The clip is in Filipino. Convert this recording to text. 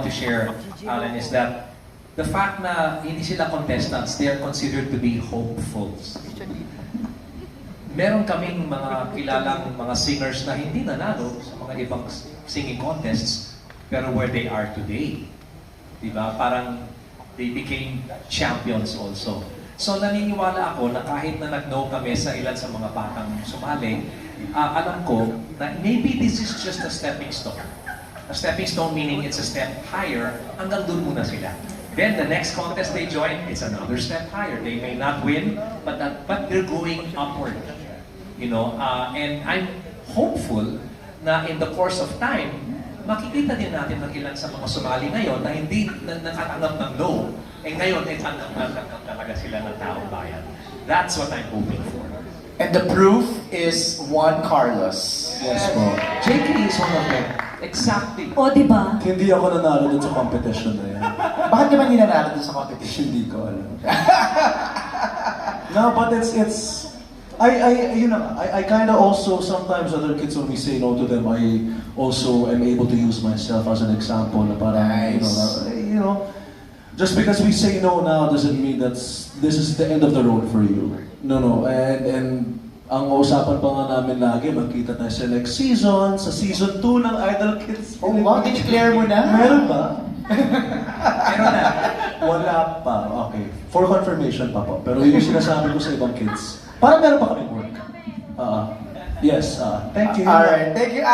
to share, Alan, is that the fact na hindi sila contestants, they are considered to be hopefuls. Meron kaming mga kilalang mga singers na hindi nanalo sa mga ibang singing contests, pero where they are today. Diba? Parang they became champions also. So naniniwala ako na kahit na nag-no kami sa ilan sa mga batang sumali, alam ko na maybe this is just a stepping stone. A stepping stone meaning it's a step higher, hanggang doon muna sila. Then the next contest they join, it's another step higher. They may not win, but they're going upward. You know, and I'm hopeful na in the course of time, makikita din natin ng ilan sa mga sumali ngayon na hindi nakatanggap ng no, eh ngayon eh tanggap talaga sila ng taong bayan. That's what I'm hoping for. And the proof is Juan Carlos. Yes po. JK is one of them. Exactly. O, di ba? Hindi ako nanalo dun sa competition na yan. Bakit naman hindi nanalo dun sa competition? Hindi ko alam. No, but it's I kind of also sometimes other kids when we say no to them, I also am able to use myself as an example na parang Nice. you know, just because we say no now doesn't mean this is the end of the road for you. No, and ang usapan pa nga namin lagi, magkita tayo sa next season, sa season 2 ng Idol Kids. Oh wow, declare mo na? Meron ba? Meron na. Wala pa. Okay. For confirmation pa po. Pero yung sinasabi ko sa ibang kids, parang meron pa kaming work. Yes. Thank you. Alright, thank you, Alex.